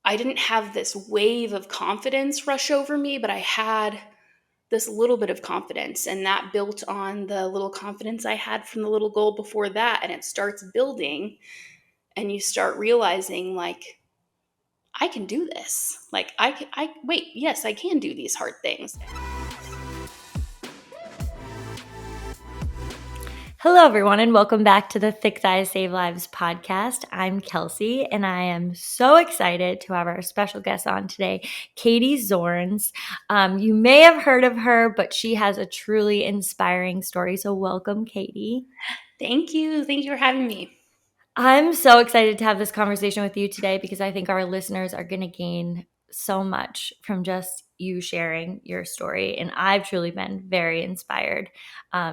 I didn't have this wave of confidence rush over me, but I had this little bit of confidence, and that built on the little confidence I had from the little goal before that. And it starts building, and you start realizing, like, I can do this. Like, yes, I can do these hard things. Hello, everyone, and welcome back to the Thick Thighs Save Lives podcast. I'm Kelsey, and I am so excited to have our special guest on today, Katie Zornes. You may have heard of her, but she has a truly inspiring story. So welcome, Katie. Thank you. Thank you for having me. I'm so excited to have this conversation with you today because I think our listeners are going to gain so much from just you sharing your story. And I've truly been very inspired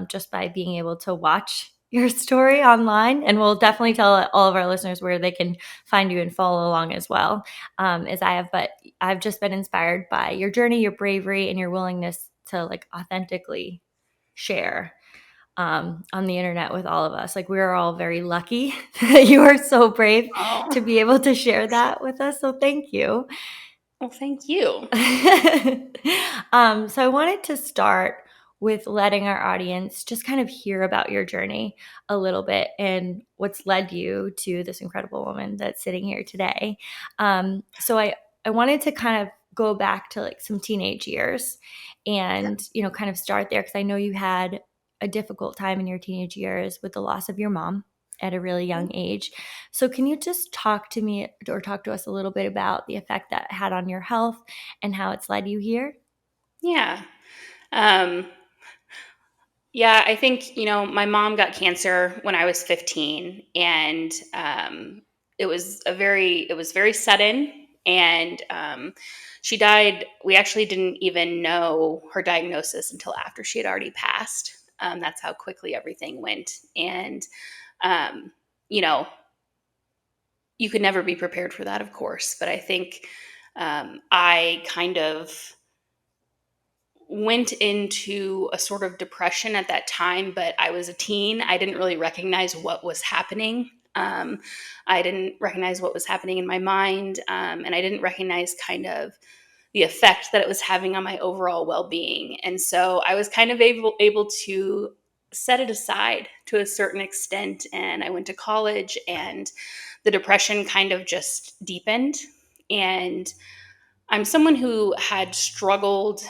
just by being able to watch your story online. And we'll definitely tell all of our listeners where they can find you and follow along as well as I have. But I've just been inspired by your journey, your bravery, and your willingness to like authentically share on the internet with all of us. Like, we are all very lucky that you are so brave to be able to share that with us. So thank you. Well, thank you. So I wanted to start with letting our audience just kind of hear about your journey a little bit and what's led you to this incredible woman that's sitting here today. So I wanted to kind of go back to like some teenage years and, kind of start there because I know you had a difficult time in your teenage years with the loss of your mom at a really young age. So can you just talk to me or talk to us a little bit about the effect that had on your health and how it's led you here? Yeah. I think, my mom got cancer when I was 15, and it was very sudden, and she died. We actually didn't even know her diagnosis until after she had already passed. That's how quickly everything went. And, um, you know, you could never be prepared for that, of course. But I think I kind of went into a sort of depression at that time, but I was a teen. I didn't really recognize what was happening. I didn't recognize what was happening in my mind, and I didn't recognize kind of the effect that it was having on my overall well-being. And so I was kind of able to set it aside to a certain extent. And I went to college, and the depression kind of just deepened. And I'm someone who had struggled,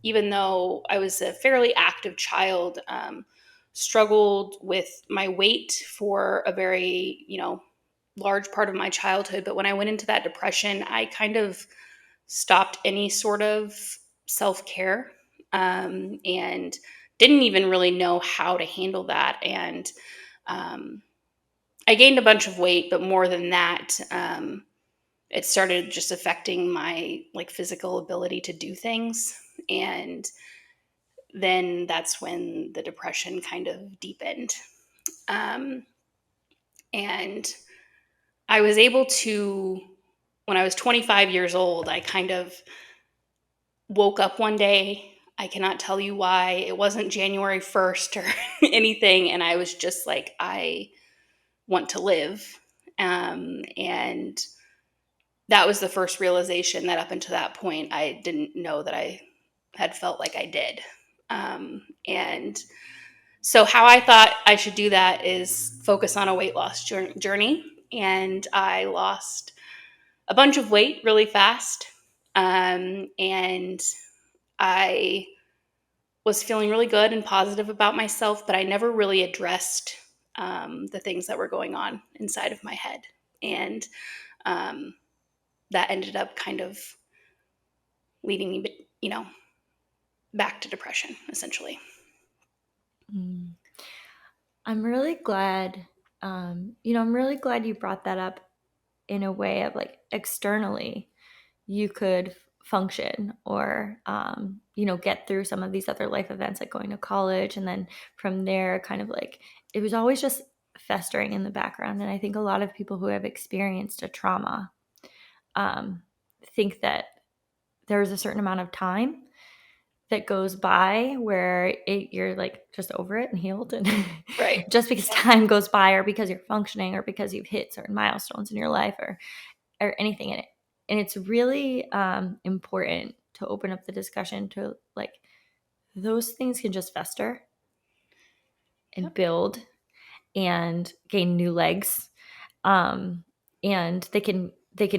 even though I was a fairly active child, struggled with my weight for a very, large part of my childhood. But when I went into that depression, I kind of stopped any sort of self-care, and didn't even really know how to handle that. And I gained a bunch of weight, but more than that, it started just affecting my like physical ability to do things. And then that's when the depression kind of deepened. Um, and I was able to, when I was 25 years old, I kind of woke up one day. I cannot tell you why. It wasn't January 1st or anything. And I was just like, I want to live. And that was the first realization that up until that point, I didn't know that I had felt like I did. And so how I thought I should do that is focus on a weight loss journey. And I lost a bunch of weight really fast. And I was feeling really good and positive about myself, but I never really addressed the things that were going on inside of my head. And that ended up kind of leading me, back to depression, essentially. I'm really glad, I'm really glad you brought that up in a way of like externally you could function or, get through some of these other life events like going to college. And then from there, kind of like, it was always just festering in the background. And I think a lot of people who have experienced a trauma think that there's a certain amount of time that goes by where you're like just over it and healed. And Right. just because time goes by or because you're functioning or because you've hit certain milestones in your life or or anything in it. And it's really important to open up the discussion to like those things can just fester and Yep. build and gain new legs, um, and they can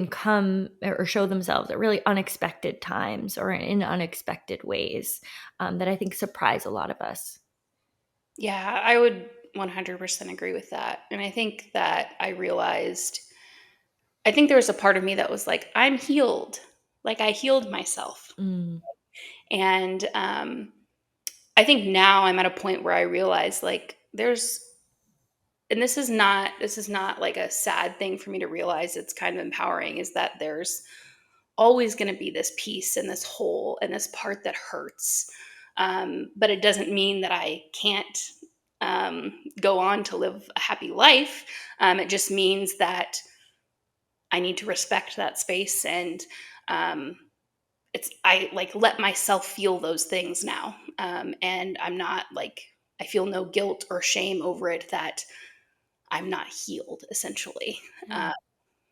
come or show themselves at really unexpected times or in unexpected ways, that I think surprise a lot of us. Yeah, I would 100% agree with that. And I think that I think there was a part of me that was like, I'm healed. Like I healed myself. Mm, And I think now I'm at a point where I realize like and this is not like a sad thing for me to realize. It's kind of empowering, is that there's always going to be this piece and this hole and this part that hurts. But it doesn't mean that I can't go on to live a happy life. It just means that I need to respect that space, and um, I like let myself feel those things now, and I'm not like I feel no guilt or shame over it that I'm not healed, essentially. yeah. Uh,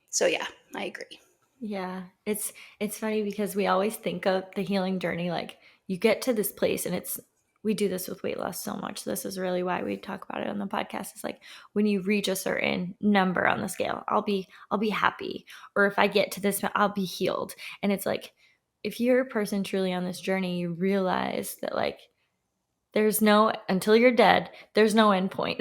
so yeah, I agree. Yeah, it's funny because we always think of the healing journey like you get to this place, and it's we do this with weight loss so much. This is really why we talk about it on the podcast. It's like when you reach a certain number on the scale, I'll be happy, or if I get to this, I'll be healed. And it's like if you're a person truly on this journey, you realize that like there's no until you're dead, there's no end point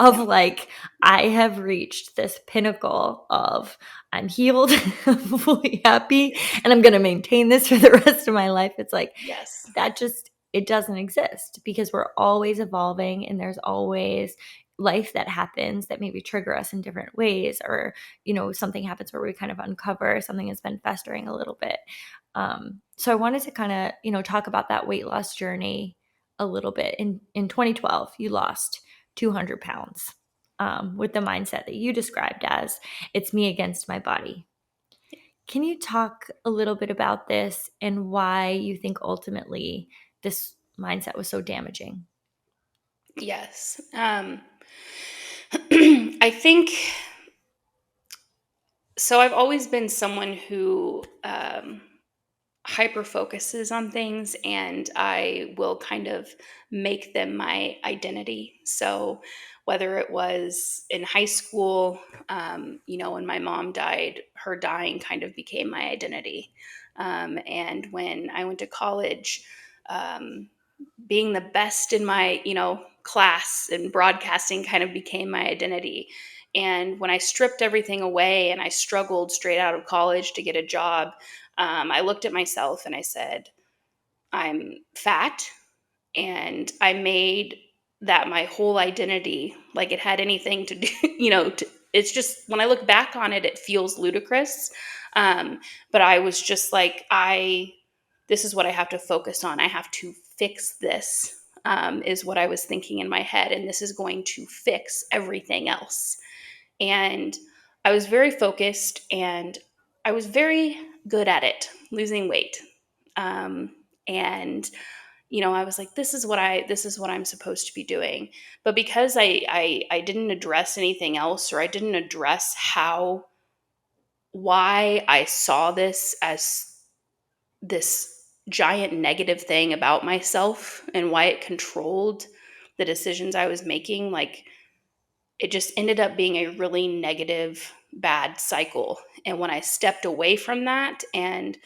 of Yeah. like, I have reached this pinnacle of I'm healed, I'm fully happy, and I'm gonna maintain this for the rest of my life. It's like Yes. that just it doesn't exist because we're always evolving and there's always life that happens that maybe trigger us in different ways, or something happens where we kind of uncover something that's been festering a little bit. So I wanted to kind of talk about that weight loss journey a little bit. In 2012 you lost 200 pounds, with the mindset that you described as it's me against my body. Can you talk a little bit about this and why you think ultimately this mindset was so damaging? Yes. I think so. I've always been someone who hyper focuses on things, and I will kind of make them my identity. So, whether it was in high school, when my mom died, her dying kind of became my identity. And when I went to college, um, being the best in my class in broadcasting kind of became my identity. And when I stripped everything away and I struggled straight out of college to get a job, I looked at myself and I said, I'm fat. And I made that my whole identity, like it had anything to do, it's just when I look back on it, it feels ludicrous. Um, but I was just like, this is what I have to focus on. I have to fix this, is what I was thinking in my head. And this is going to fix everything else. And I was very focused and I was very good at it, losing weight. And I was like, this is what I'm supposed to be doing. But because I didn't address anything else, or I didn't address why I saw this as this giant negative thing about myself and why it controlled the decisions I was making, like it just ended up being a really negative, bad cycle. And when I stepped away from that and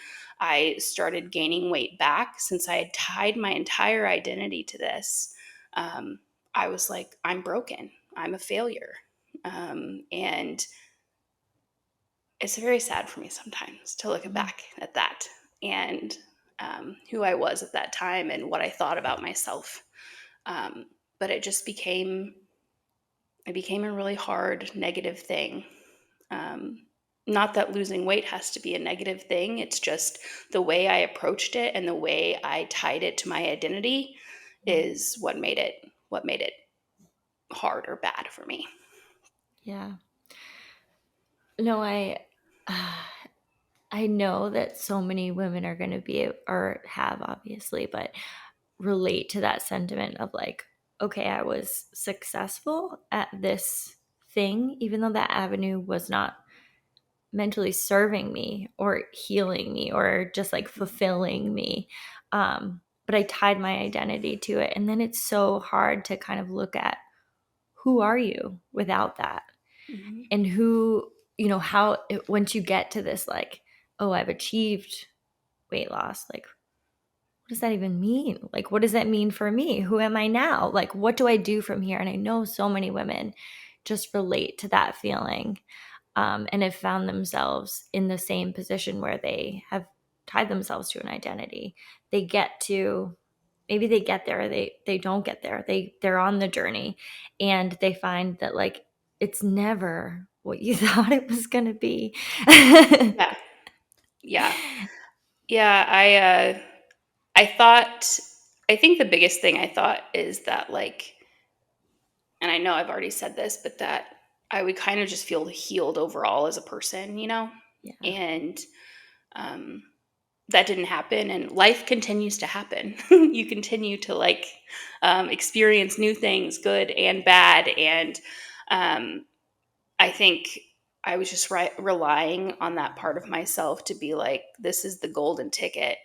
I started gaining weight back, since I had tied my entire identity to this, um, I was like, I'm broken. I'm a failure. And it's very sad for me sometimes to look Mhm. back at that and who I was at that time and what I thought about myself. Um, but it became a really hard negative thing. Um, Not that losing weight has to be a negative thing. It's just the way I approached it and the way I tied it to my identity is what made it hard or bad for me. Yeah. No, I know that so many women are going to be or have obviously, but relate to that sentiment of like, okay, I was successful at this thing, even though that avenue was not mentally serving me or healing me or just like fulfilling me. But I tied my identity to it. And then it's so hard to kind of look at, who are you without that? Mhm. And who, how, once you get to this, like, oh, I've achieved weight loss, like, what does that even mean? Like, what does that mean for me? Who am I now? Like, what do I do from here? And I know so many women just relate to that feeling, and have found themselves in the same position where they have tied themselves to an identity. They get to, maybe they get there, or they don't get there. They're on the journey, and they find that, like, it's never what you thought it was going to be. Yeah. Yeah. Yeah, I thought I think the biggest thing I thought is that, like, and I know I've already said this, but that I would kind of just feel healed overall as a person, you know? Yeah. And um that didn't happen, and life continues to happen. You continue to, like, experience new things, good and bad, and um I think I was just relying on that part of myself to be like, this is the golden ticket,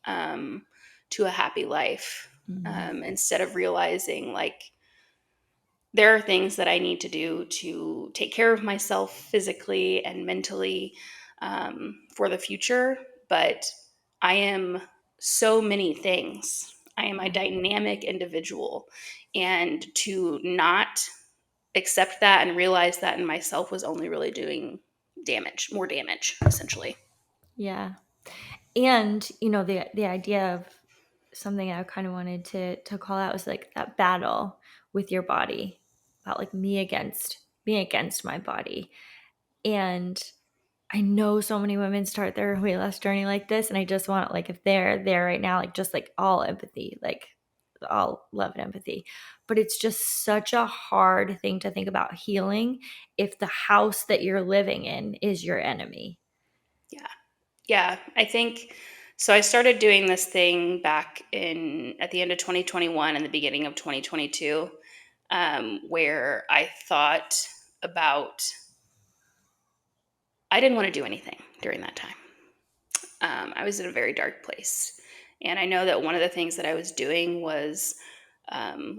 um, to a happy life, Mm-hmm. instead of realizing, like, there are things that I need to do to take care of myself physically and mentally, for the future. But I am so many things. I am a Yeah. dynamic individual. And to not accept that and realize that in myself was only really doing damage, more damage, essentially. Yeah. And the idea of something I kind of wanted to call out was like that battle with your body, about like me against my body. And I know so many women start their weight loss journey like this, and I just want, like, if they're there right now, like, just like all empathy, like all love and empathy. But it's just such a hard thing to think about healing if the house that you're living in is your enemy. Yeah. Yeah. I think so. I started doing this thing back in at the end of 2021 and the beginning of 2022, where I thought about, I didn't want to do anything during that time. I was in a very dark place. And I know that one of the things that I was doing was,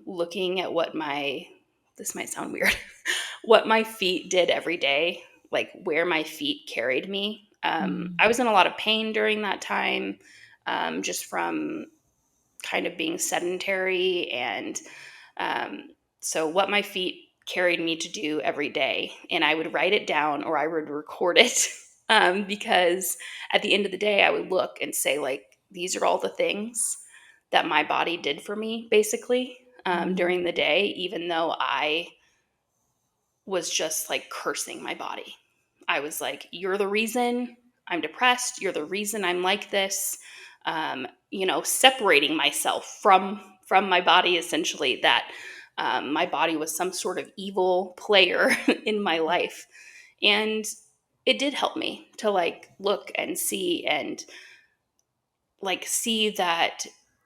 looking at this might sound weird, what my feet did every day, like where my feet carried me. Mm. I was in a lot of pain during that time, just from kind of being sedentary. And um, so, what my feet carried me to do every day, and I would write it down or I would record it, because at the end of the day, I would look and say, like, these are all the things that my body did for me, basically, Mm. during the day, even though I was just like cursing my body. I was like, you're the reason I'm depressed. You're the reason I'm like this. Separating myself from my body, essentially, that my body was some sort of evil player in my life. And it did help me to, like, look and see, and like see that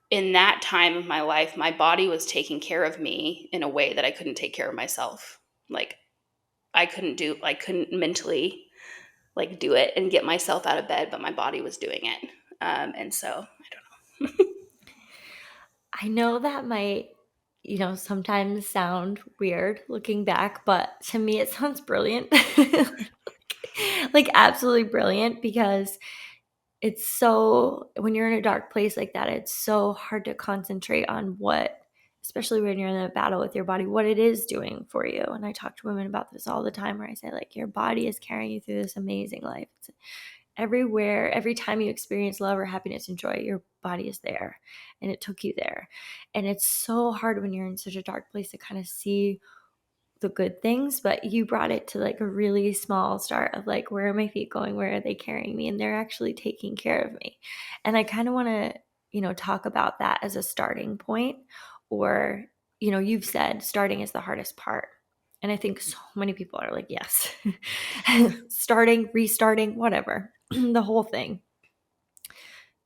in that time of my life, my body was taking care of me in a way that I couldn't take care of myself. Like, I couldn't mentally, like, do it and get myself out of bed, but my body was doing it. And so I don't know. I know that might, sometimes sound weird looking back, but to me it sounds brilliant. Like absolutely brilliant, because it's so, when you're in a dark place like that, it's so hard to concentrate on what, especially when you're in a battle with your body, what it is doing for you. And I talk to women about this all the time, where I say, like, your body is carrying you through this amazing life. It's everywhere, every time you experience love or happiness and joy, your body is there, and it took you there. And it's so hard when you're in such a dark place to kind of see the good things, but you brought it to like a really small start of like, where are my feet going? Where are they carrying me? And they're actually taking care of me. And I kind of want to, talk about that as a starting point. Or, you've said starting is the hardest part. And I think so many people are like, yes, starting, restarting, whatever, the whole thing.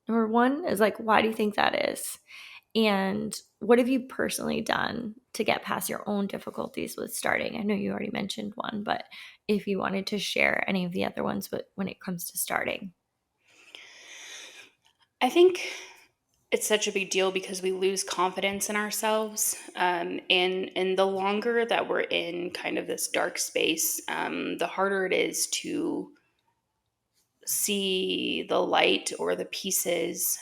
Number one is like, why do you think that is? And what have you personally done to get past your own difficulties with starting? I know you already mentioned one, but if you wanted to share any of the other ones when it comes to starting. I think it's such a big deal because we lose confidence in ourselves. And the longer that we're in kind of this dark space, the harder it is to see the light or the pieces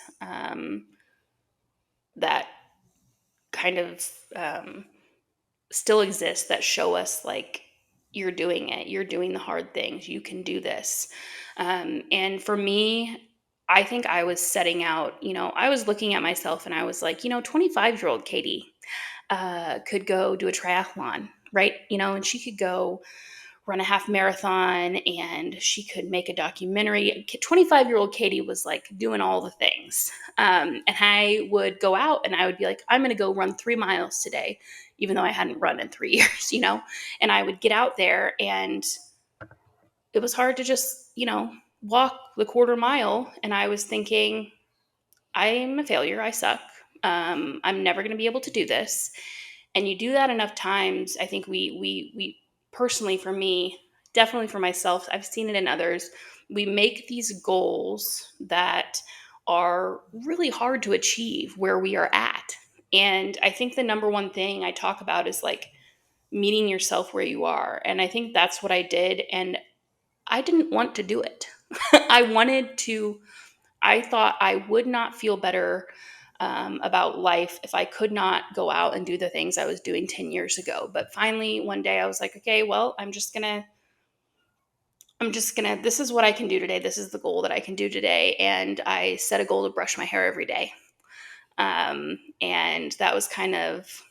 that kind of still exist that show us like you're doing it, you're doing the hard things, you can do this. And for me, I think I was setting out, I was looking at myself and I was like, 25-year-old Katie could go do a triathlon, right? And she could go run a half marathon and she could make a documentary. 25-year-old Katie was like doing all the things. And I would go out and I would be like, I'm going to go run 3 miles today, even though I hadn't run in 3 years, And I would get out there and it was hard to just, walk the quarter mile. And I was thinking, I'm a failure. I suck. I'm never going to be able to do this. And you do that enough times, I think we personally, for me, definitely for myself, I've seen it in others, we make these goals that are really hard to achieve where we are at. And I think the number one thing I talk about is like meeting yourself where you are. And I think that's what I did. And I didn't want to do it. I wanted to I thought I would not feel better about life if I could not go out and do the things I was doing 10 years ago. But finally, one day I was like, okay, well, this is what I can do today. This is the goal that I can do today. And I set a goal to brush my hair every day. And that was kind of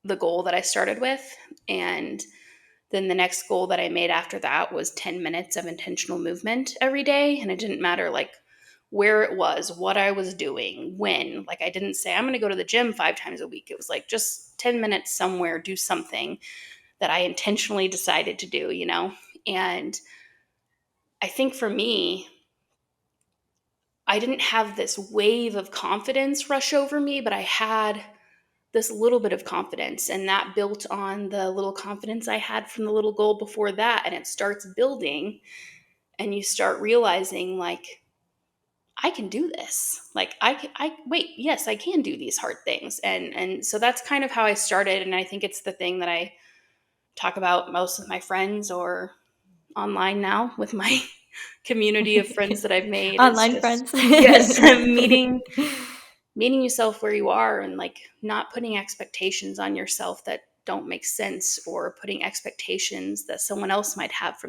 the goal that I started with. And then the next goal that I made after that was 10 minutes of intentional movement every day. And it didn't matter like where it was, what I was doing, when. Like I didn't say, I'm going to go to the gym 5 times a week. It was like just 10 minutes somewhere, do something that I intentionally decided to do. And I think for me, I didn't have this wave of confidence rush over me, but I had this little bit of confidence, and that built on the little confidence I had from the little goal before that. And it starts building, and you start realizing, like, I can do this. Like, wait, yes, I can do these hard things. And so that's kind of how I started. And I think it's the thing that I talk about most with my friends or online now with my community of friends that I've made. It's Online just, friends. yes, meeting yourself where you are, and like not putting expectations on yourself that don't make sense, or putting expectations that someone else might have for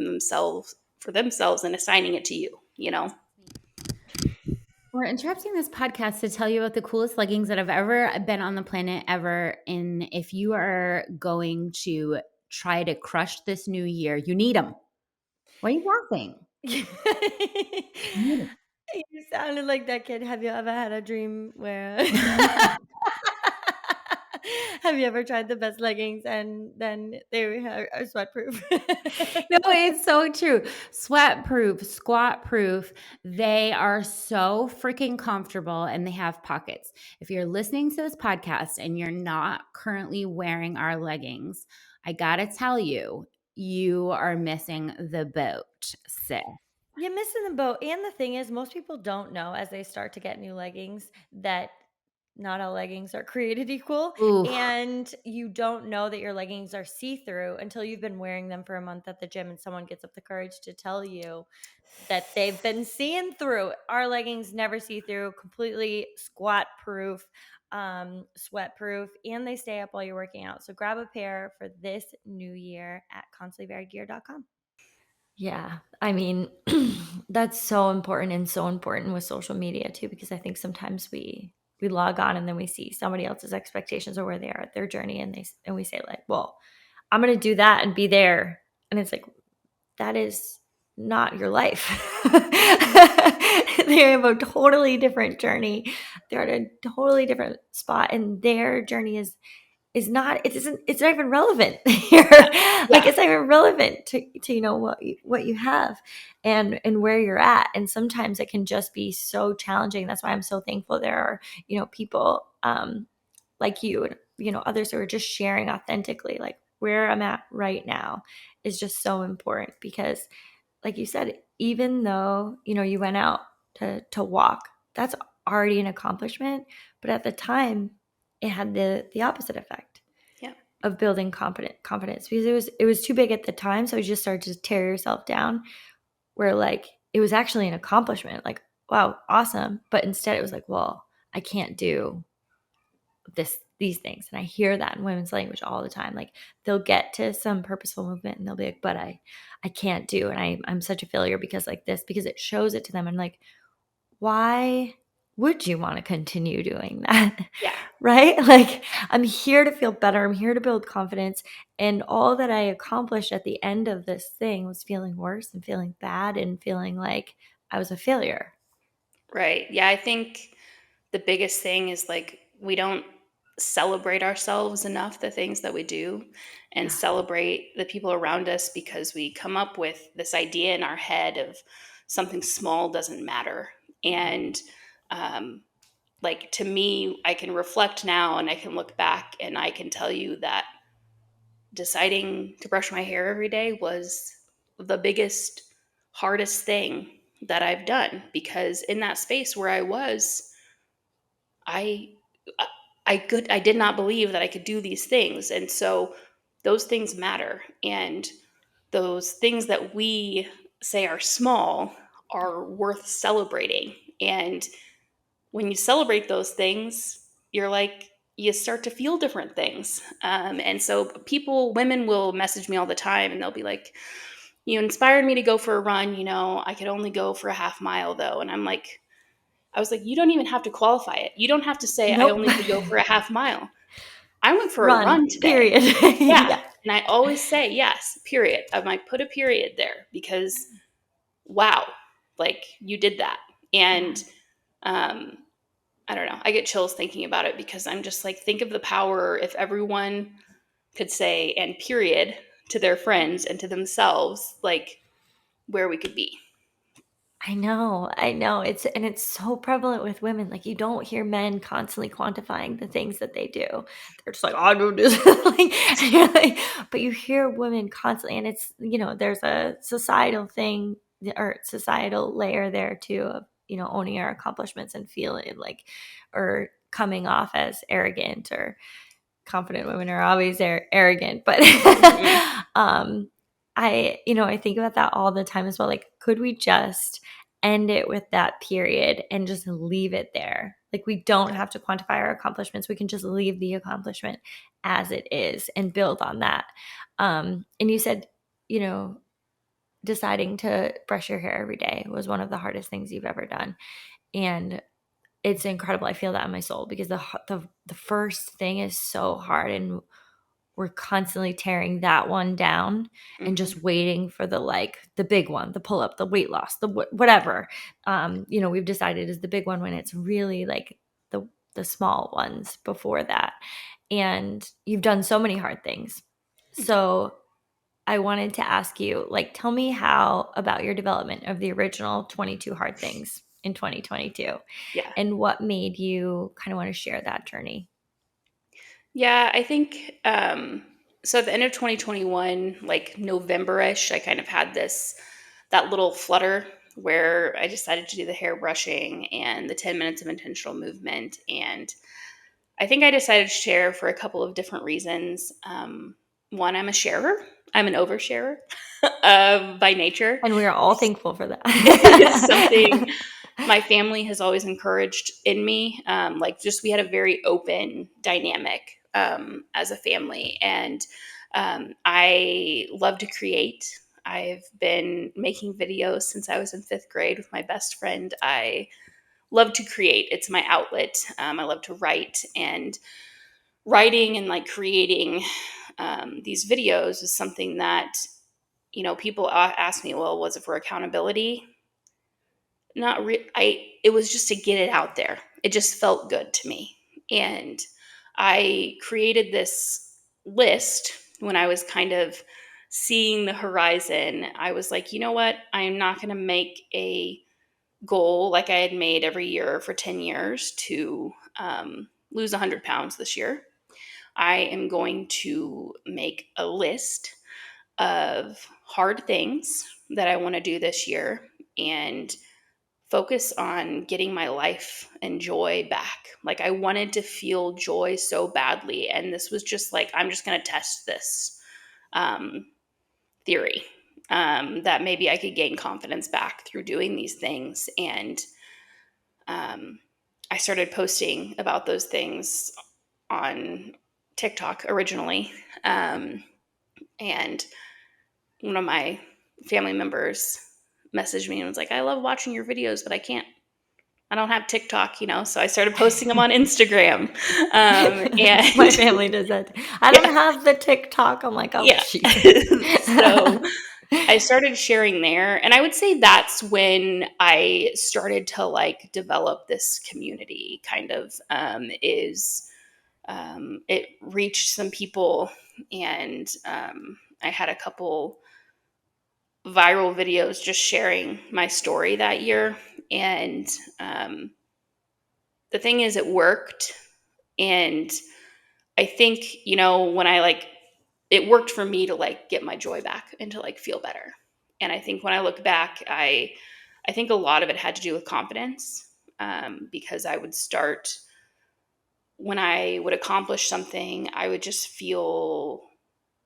themselves and assigning it to you. We're interrupting this podcast to tell you about the coolest leggings that have ever been on the planet ever. And if you are going to try to crush this new year, you need them. Why are you laughing? You sounded like that kid. Have you ever had a dream where have you ever tried the best leggings and then they are sweat proof? No, it's so true. Sweat proof, squat proof. They are so freaking comfortable and they have pockets. If you're listening to this podcast and you're not currently wearing our leggings, I gotta tell you, you are missing the boat, sis. You're missing the boat. And the thing is, most people don't know as they start to get new leggings that not all leggings are created equal. Oof. And you don't know that your leggings are see-through until you've been wearing them for a month at the gym and someone gets up the courage to tell you that they've been seeing through. Our leggings never see through, completely squat proof, sweat proof, and they stay up while you're working out. So grab a pair for this new year at constantlyvariedgear.com. Yeah, I mean, that's so important, and so important with social media too, because I think sometimes we log on and then we see somebody else's expectations or where they are at their journey, and we say like, well, I'm gonna do that and be there, and it's like that is not your life. They have a totally different journey. They're at a totally different spot, and their journey is is not, it's not even relevant here. Like, Yeah. it's not even relevant to what you have and where you're at. And sometimes it can just be so challenging. That's why I'm so thankful there are, people like you and, others who are just sharing authentically, like where I'm at right now is just so important because, like you said, even though, you went out to walk, that's already an accomplishment. But at the time, it had the opposite effect Yeah. of building confidence because it was too big at the time. So you just started to tear yourself down where like it was actually an accomplishment, like, wow, awesome. But instead it was like, well, I can't do these things. And I hear that in women's language all the time. Like they'll get to some purposeful movement and they'll be like, but I can't do, and I'm such a failure because like this, because it shows it to them. And like, why would you want to continue doing that? Yeah. Right? Like, I'm here to feel better. I'm here to build confidence. And all that I accomplished at the end of this thing was feeling worse and feeling bad and feeling like I was a failure. Right. Yeah. I think the biggest thing is like we don't celebrate ourselves enough, the things that we do, and Yeah. celebrate the people around us because we come up with this idea in our head of something small doesn't matter. And like to me, I can reflect now and I can look back and I can tell you that deciding to brush my hair every day was the biggest, hardest thing that I've done because in that space where I was, I I did not believe that I could do these things. And so those things matter. And those things that we say are small are worth celebrating. And when you celebrate those things, you're like, you start to feel different things. And so women will message me all the time and they'll be like, you inspired me to go for a run. I could only go for a half mile though. And I was like, you don't even have to qualify it. You don't have to say, I Nope. only could go for a half mile. I went for a Run, run today. period. Yeah. Yeah. And I always say, yes, period. I might put a period there because, wow, like you did that. Yeah. And um, I don't know. I get chills thinking about it because I'm just like, think of the power if everyone could say, and period, to their friends and to themselves, like where we could be. I know. It's so prevalent with women. Like you don't hear men constantly quantifying the things that they do. They're just like, I do this. Like, and you're like, but you hear women constantly, and it's, there's a societal thing or societal layer there too of, owning our accomplishments and feeling like, or coming off as arrogant, or confident women are always arrogant, but Mhm. um I think about that all the time as well. Like, could we just end it with that period and just leave it there? Like, we don't have to quantify our accomplishments. We can just leave the accomplishment as it is and build on that. And you said, you know deciding to brush your hair every day was one of the hardest things you've ever done, and it's incredible. I feel that in my soul because the first thing is so hard, and we're constantly tearing that one down and Mhm. just waiting for the big one, the pull up, the weight loss, the whatever. We've decided is the big one when it's really like the small ones before that. And you've done so many hard things. So I wanted to ask you, like, tell me how about your development of the original 22 hard things in 2022 Yeah. and what made you kind of want to share that journey. Yeah, I think so at the end of 2021, like November-ish, I kind of had that little flutter where I decided to do the hair brushing and the 10 minutes of intentional movement. And I think I decided to share for a couple of different reasons. One, I'm a sharer. I'm an oversharer by nature. And we are all thankful for It's something that. my family has always encouraged in me. Like, just we had a very open dynamic as a family, and I love to create. I've been making videos since I was in fifth grade with my best friend. I love to create; it's my outlet. I love to write, and writing and like creating these videos is something that people ask me, well, was it for accountability? Not I It was just to get it out there. It just felt good to me. And I created this list when I was kind of seeing the horizon. I was like, you know what? I'm not going to make a goal like I had made every year for 10 years to lose 100 pounds this year. I am going to make a list of hard things that I want to do this year and focus on getting my life and joy back. Like, I wanted to feel joy so badly. And this was just like, I'm just going to test this um, theory that maybe I could gain confidence back through doing these things. And I started posting about those things on TikTok originally. And one of my family members messaged me and was like, I love watching your videos, but I don't have TikTok, so I started posting them on Instagram. And My family does that. I don't yeah, have the TikTok. I'm like, oh, yeah. Jesus. So I started sharing there. And I would say that's when I started to like develop this community kind of it reached some people, and I had a couple viral videos just sharing my story that year. And the thing is, it worked. And I think, when I like, it worked for me to like get my joy back and to like feel better. And I think when I look back, I think a lot of it had to do with confidence, because I would start, when I would accomplish something, I would just feel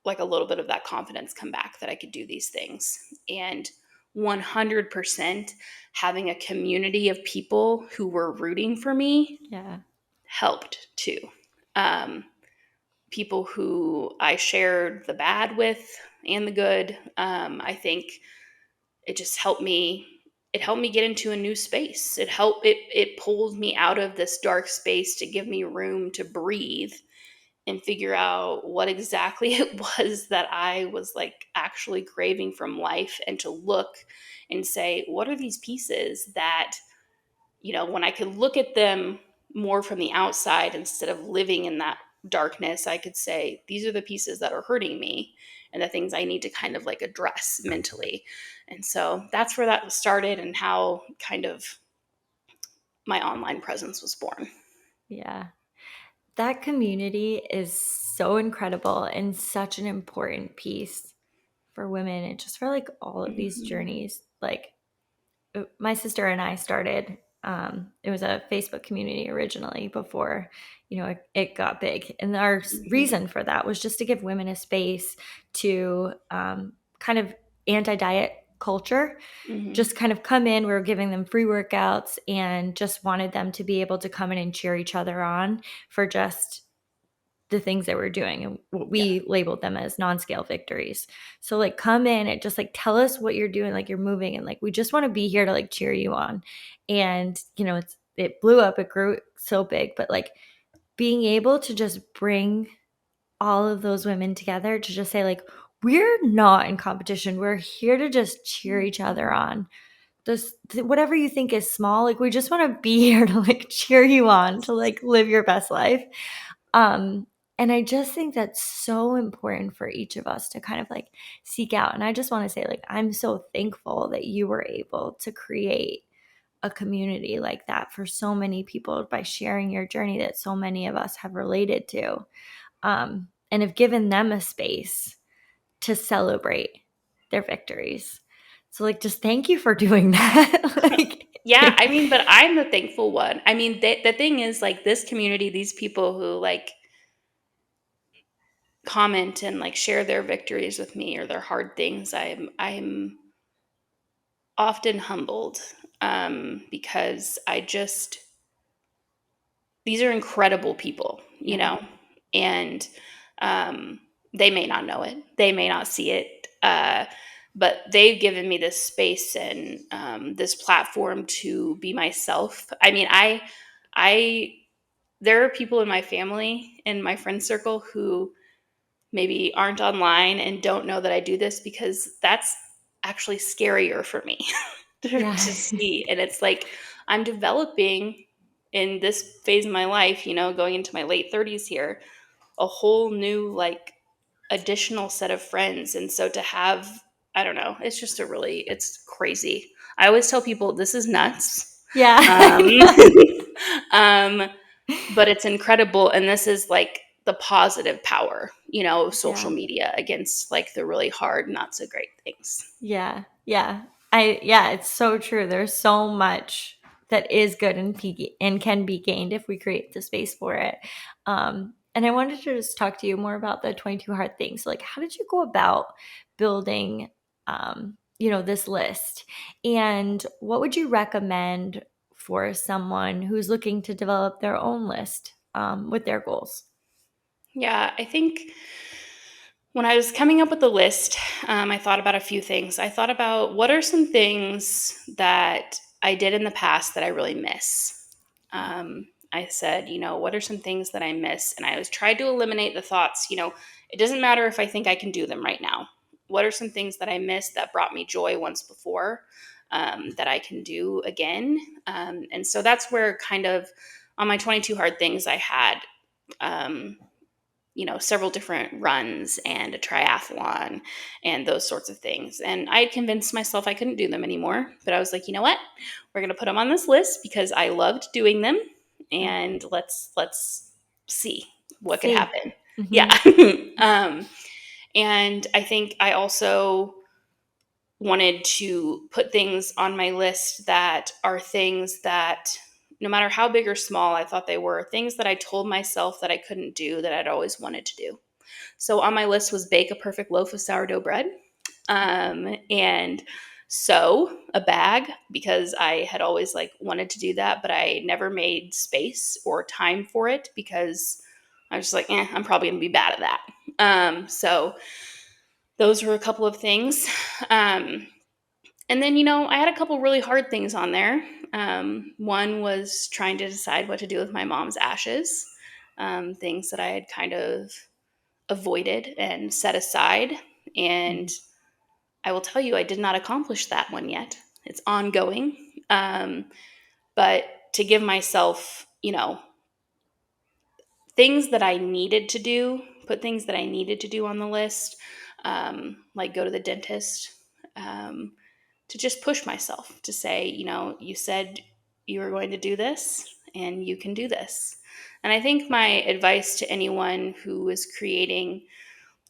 like a little bit of that confidence come back that I could do these things. And 100% having a community of people who were rooting for me Yeah. helped too. Um, People who I shared the bad with and the good. I think it just helped me. It helped me get into a new space. It pulled me out of this dark space to give me room to breathe and figure out what exactly it was that I was like actually craving from life, and to look and say, what are these pieces that, when I could look at them more from the outside instead of living in that darkness, I could say, these are the pieces that are hurting me and the things I need to kind of like address mentally. And so that's where that started, and how kind of my online presence was born. Yeah. That community is so incredible and such an important piece for women and just for like all of these Mm-hmm. journeys. Like, my sister and I started, it was a Facebook community originally before, it got big. And our Mm-hmm. reason for that was just to give women a space to kind of anti-diet culture, Mm-hmm. just kind of come in. We were giving them free workouts and just wanted them to be able to come in and cheer each other on for just the things that we're doing, and what Yeah. we labeled them as non-scale victories. So like, come in and just like tell us what you're doing, like you're moving, and like we just want to be here to like cheer you on. And it blew up, it grew so big, but like being able to just bring all of those women together to just say like, we're not in competition, we're here to just cheer each other on. Just whatever you think is small, like we just want to be here to like cheer you on to like live your best life. And I just think that's so important for each of us to kind of like seek out. And I just want to say, like, I'm so thankful that you were able to create a community like that for so many people by sharing your journey that so many of us have related to, and have given them a space to celebrate their victories. So, like, just thank you for doing that. Like, Yeah, I mean, but I'm the thankful one. I mean, the thing is, like, this community, these people who like comment and like share their victories with me or their hard things, I'm often humbled, because these are incredible people, yeah, and um, they may not know it, they may not see it, but they've given me this space and this platform to be myself. I mean, I there are people in my family and my friend circle who maybe aren't online and don't know that I do this, because that's actually scarier for me to yeah, see. And it's like, I'm developing in this phase of my life, going into my late 30s here, a whole new like additional set of friends. And so to have, I don't know, it's just it's crazy. I always tell people this is nuts. Yeah. Um, but it's incredible. And this is like the positive power, of social Yeah. media against like the really hard, not so great things. Yeah. Yeah. It's so true. There's so much that is good and can be gained if we create the space for it. And I wanted to just talk to you more about the 22 hard things. Like, how did you go about building, this list? And what would you recommend for someone who's looking to develop their own list with their goals? Yeah, I think when I was coming up with the list, I thought about a few things. I thought about what are some things that I did in the past that I really miss. I said, what are some things that I miss? And I was tried to eliminate the thoughts, it doesn't matter if I think I can do them right now. What are some things that I missed that brought me joy once before that I can do again? And so that's where kind of on my 22 hard things, I had um, several different runs and a triathlon and those sorts of things. And I had convinced myself I couldn't do them anymore, but I was like, you know what? We're going to put them on this list because I loved doing them, and let's see what could See. happen. Yeah. Mm-hmm. And I think I also wanted to put things on my list that are things that no matter how big or small I thought they were, things that I told myself that I couldn't do that I'd always wanted to do. So on my list was bake a perfect loaf of sourdough bread, and sew a bag because I had always like wanted to do that, but I never made space or time for it because I was just like, I'm probably gonna be bad at that. So those were a couple of things. And then, I had a couple really hard things on there. One was trying to decide what to do with my mom's ashes, things that I had kind of avoided and set aside. And I will tell you, I did not accomplish that one yet. It's ongoing. But to give myself, things that I needed to do, put things that I needed to do on the list, like go to the dentist, to just push myself to say, you said you were going to do this and you can do this. And I think my advice to anyone who is creating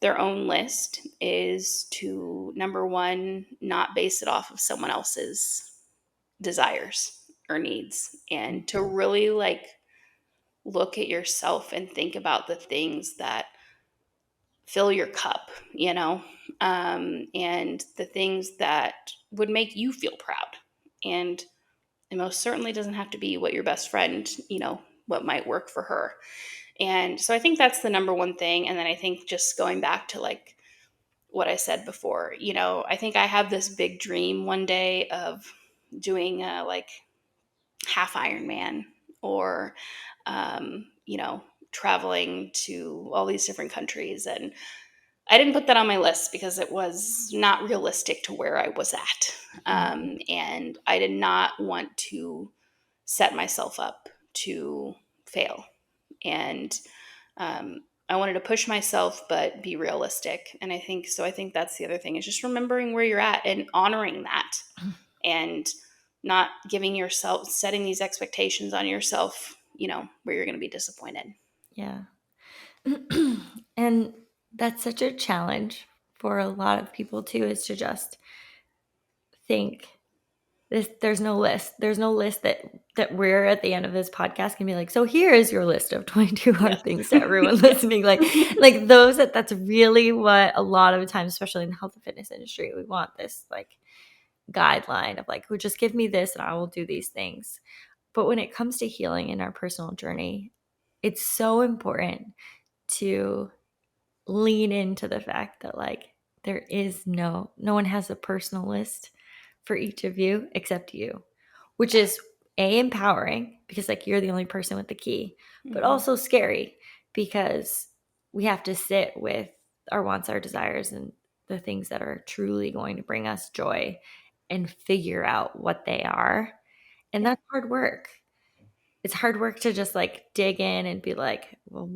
their own list is to, number one, not base it off of someone else's desires or needs, and to really like look at yourself and think about the things that fill your cup, and the things that would make you feel proud. And it most certainly doesn't have to be what your best friend, what might work for her. And so I think that's the number one thing. And then I think just going back to like what I said before, I think I have this big dream one day of doing a like half Ironman or, traveling to all these different countries. And I didn't put that on my list because it was not realistic to where I was at. And I did not want to set myself up to fail. And I wanted to push myself, but be realistic. And I think so. I think that's the other thing is just remembering where you're at and honoring that, and not giving yourself, setting these expectations on yourself, where you're going to be disappointed. Yeah. And that's such a challenge for a lot of people too, is to just think there's no list. There's no list that we're at the end of this podcast can be like, so here is your list of 22 hard Yes. things to everyone listening. Like those that's really what a lot of the times, especially in the health and fitness industry, we want this like guideline of like, well, just give me this and I will do these things. But when it comes to healing in our personal journey, it's so important to lean into the fact that like there is no one has a personal list for each of you except you, which is empowering because like you're the only person with the key, but Mhm. also scary because we have to sit with our wants, our desires, and the things that are truly going to bring us joy and figure out what they are. And Yeah. that's hard work. it's hard work to just like dig in and be like, well,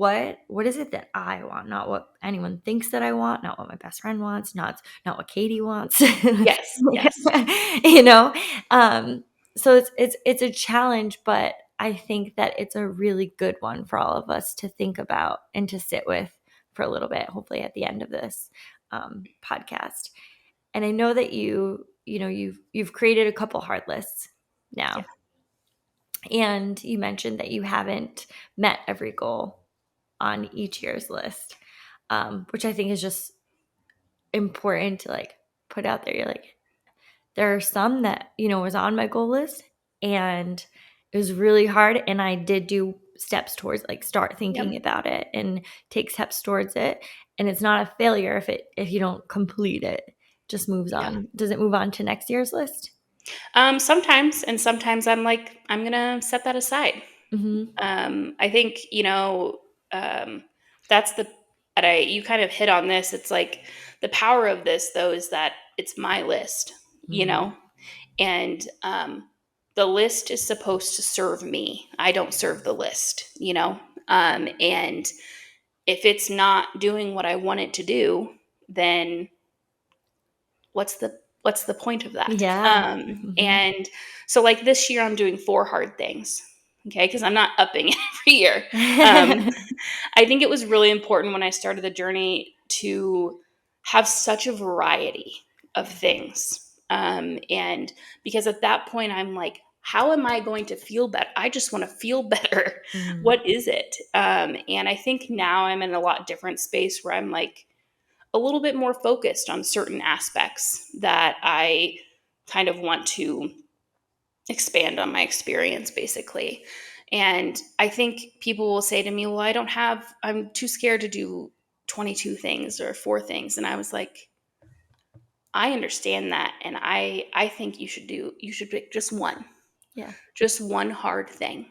what is it that I want? Not what anyone thinks that I want, not what my best friend wants, not what Katie wants. Yes, yes. You know? So it's a challenge, but I think that it's a really good one for all of us to think about and to sit with for a little bit, hopefully at the end of this podcast. And I know that you've created a couple hard lists now. And you mentioned that you haven't met every goal on each year's list, which I think is just important to like put out there. You're like, there are some that, was on my goal list and it was really hard. And I did do steps towards like start thinking Yep. about it and take steps towards it. And it's not a failure if you don't complete it. Just moves Yeah. on. Does it move on to next year's list? Sometimes, and sometimes I'm like, I'm gonna set that aside. Mm-hmm. I think that's you kind of hit on this. It's like the power of this, though, is that it's my list, Mm-hmm. and the list is supposed to serve me. I don't serve the list, and if it's not doing what I want it to do, then what's the point of that? Yeah. Mm-hmm. And so like this year I'm doing 4 hard things. Okay, because I'm not upping every year. I think it was really important when I started the journey to have such a variety of things. And because at that point I'm like, how am I going to feel better? I just want to feel better. Mm-hmm. What is it? And I think now I'm in a lot different space where I'm like, a little bit more focused on certain aspects that I kind of want to expand on my experience, basically. And I think people will say to me, well, I'm too scared to do 22 things or 4 things. And I was like, I understand that. And I think you should pick Yeah. just one hard thing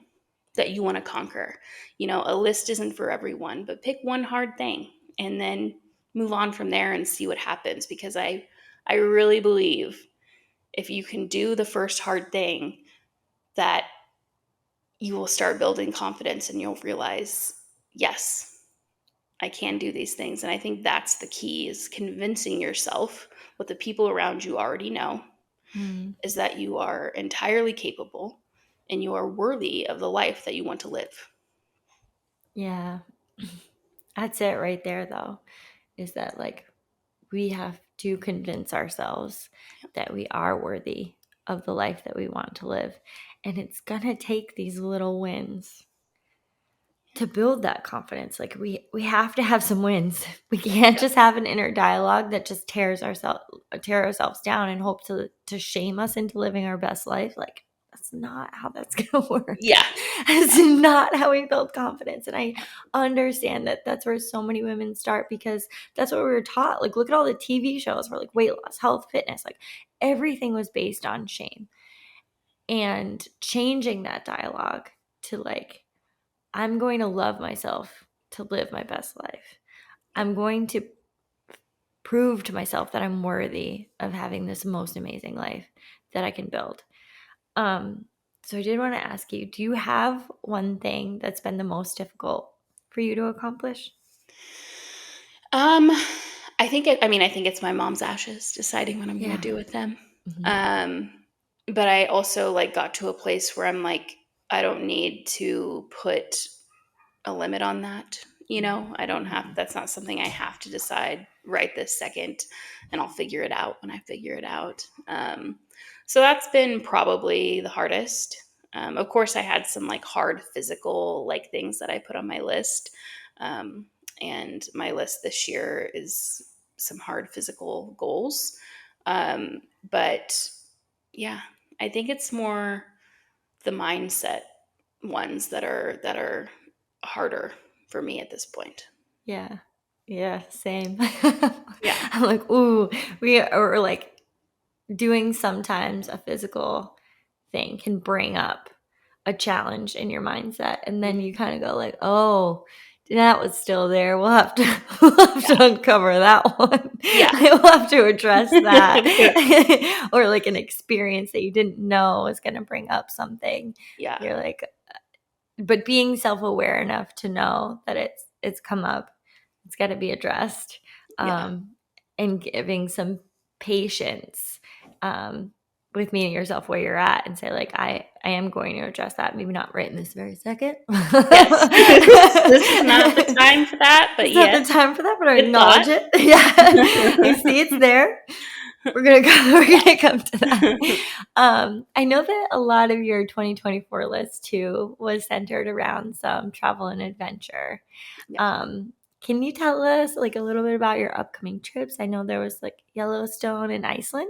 that you want to conquer. A list isn't for everyone, but pick one hard thing and then move on from there and see what happens, because I really believe if you can do the first hard thing, that you will start building confidence and you'll realize, yes, I can do these things. And I think that's the key, is convincing yourself what the people around you already know, Mm-hmm. is that you are entirely capable and you are worthy of the life that you want to live. Yeah. That's it right there, though, is that like we have to convince ourselves that we are worthy of the life that we want to live. And it's going to take these little wins to build that confidence. Like we have to have some wins. We can't just have an inner dialogue that just tear ourselves down and hope to shame us into living our best life. Like that's not how that's going to work. Yeah. That's not how we build confidence. And I understand that that's where so many women start, because that's what we were taught. Like look at all the TV shows for like weight loss, health, fitness, like everything was based on shame. And changing that dialogue to like, I'm going to love myself to live my best life. I'm going to prove to myself that I'm worthy of having this most amazing life that I can build. So I did want to ask you, do you have one thing that's been the most difficult for you to accomplish? I think it's my mom's ashes, deciding what I'm going to do with them. Mm-hmm. But I also like got to a place where I'm like, I don't need to put a limit on that. I don't have, that's not something I have to decide right this second, and I'll figure it out when I figure it out. So that's been probably the hardest. Of course, I had some like hard physical like things that I put on my list. And my list this year is some hard physical goals. But yeah, I think it's more the mindset ones that are harder for me at this point. Yeah. Yeah, same. Yeah. I'm like, ooh, we are like doing sometimes a physical thing can bring up a challenge in your mindset. And then you kind of go like, oh, that was still there. We'll have to uncover that one. Yeah. We'll have to address that. Or like an experience that you didn't know was going to bring up something. Yeah. You're like, but being self-aware enough to know that it's come up, it's got to be addressed, Yeah. and giving some patience, with meeting yourself where you're at and say, like, I am going to address that, maybe not right in this very second. Yes. This is not the time for that, but It's not the yes, time for that, but I good acknowledge thought. it. Yeah. I see it's there. We're gonna come to that. I know that a lot of your 2024 list too was centered around some travel and adventure. Yeah. Can you tell us like a little bit about your upcoming trips? I know there was like Yellowstone and Iceland.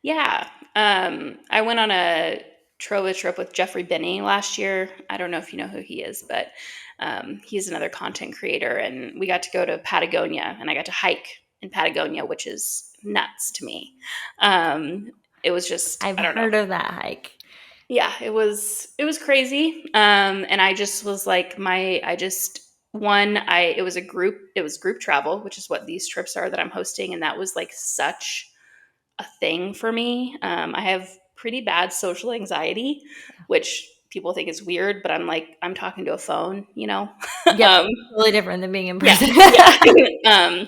Yeah. I went on a Trova trip with Jeffrey Binney last year. I don't know if you know who he is, but he's another content creator. And we got to go to Patagonia, and I got to hike in Patagonia, which is nuts to me. It was just, I've I don't know. heard of that hike. Yeah, it was crazy. And I just was like, it was group travel, which is what these trips are that I'm hosting. And that was like such a thing for me. I have pretty bad social anxiety, which people think is weird, but I'm like, I'm talking to a phone, you know? Yep, um, totally different than being in yeah, person. yeah.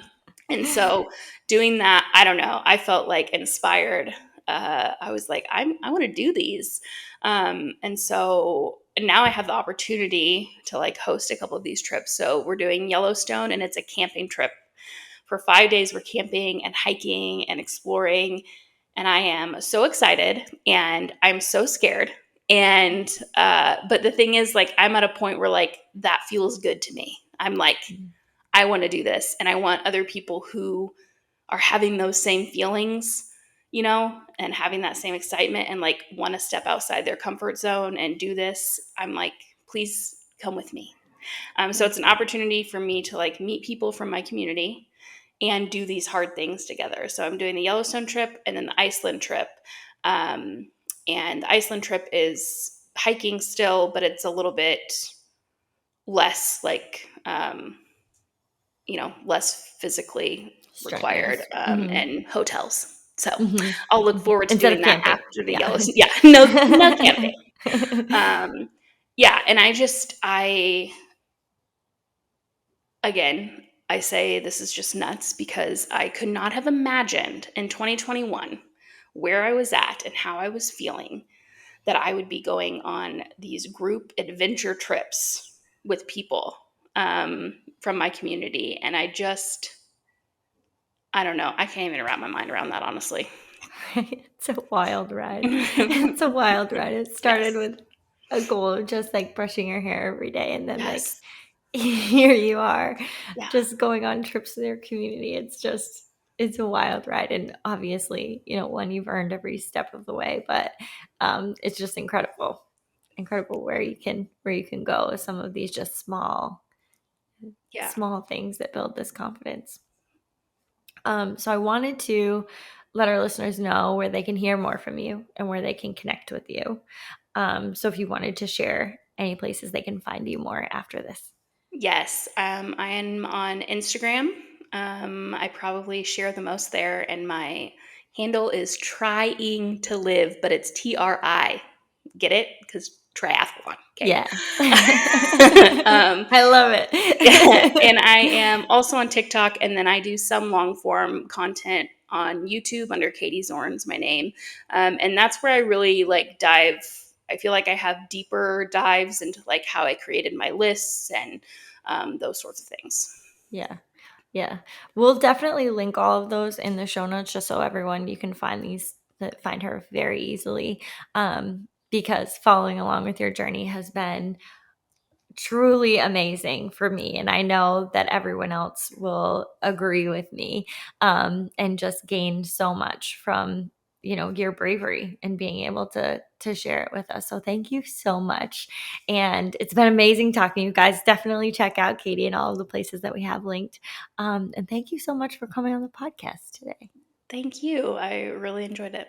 And so doing that, I don't know, I felt like inspired. I was like, I want to do these. And so now I have the opportunity to like host a couple of these trips. So we're doing Yellowstone, and it's a camping trip. For 5 days, we're camping and hiking and exploring. And I am so excited, and I'm so scared. And, but the thing is, like, I'm at a point where, like, that feels good to me. I'm like, I want to do this. And I want other people who are having those same feelings, you know, and having that same excitement and like want to step outside their comfort zone and do this. I'm like, please come with me. So it's an opportunity for me to like meet people from my community and do these hard things together. So I'm doing the Yellowstone trip and then the Iceland trip. Um, and the Iceland trip is hiking still, but it's a little bit less like, less physically required, Strenuous. Mm-hmm. and hotels. So Mm-hmm. I'll look forward to Instead of doing that camping. after the Yeah. Yellowstone. Yeah, no camping. Yeah, and again, I say this is just nuts because I could not have imagined in 2021 where I was at and how I was feeling that I would be going on these group adventure trips with people, from my community. And I don't know. I can't even wrap my mind around that, honestly. It's a wild ride. It's a wild ride. It started Yes. with a goal of just like brushing your hair every day, and then like Yes. here you are Yeah. just going on trips with your community. It's a wild ride, and obviously, one you've earned every step of the way, but it's just incredible where you can go with some of these just small Yeah. things that build this confidence. So I wanted to let our listeners know where they can hear more from you and where they can connect with you. So if you wanted to share any places they can find you more after this. Yes. I am on Instagram. I probably share the most there, and my handle is trying to live, but it's TRI. Get it? Because triathlon. Okay. Yeah. um, I love yeah, it. and I am also on TikTok, and then I do some long form content on YouTube under Katie Zornes, my name, and that's where I really like dive. I feel like I have deeper dives into like how I created my lists and, those sorts of things. Yeah. Yeah. We'll definitely link all of those in the show notes just so everyone you can find her very easily. Because following along with your journey has been truly amazing for me, and I know that everyone else will agree with me, and just gain so much from your bravery and being able to share it with us. So thank you so much, and it's been amazing talking to you guys. Definitely check out Katie and all of the places that we have linked, and thank you so much for coming on the podcast today. Thank you. I really enjoyed it.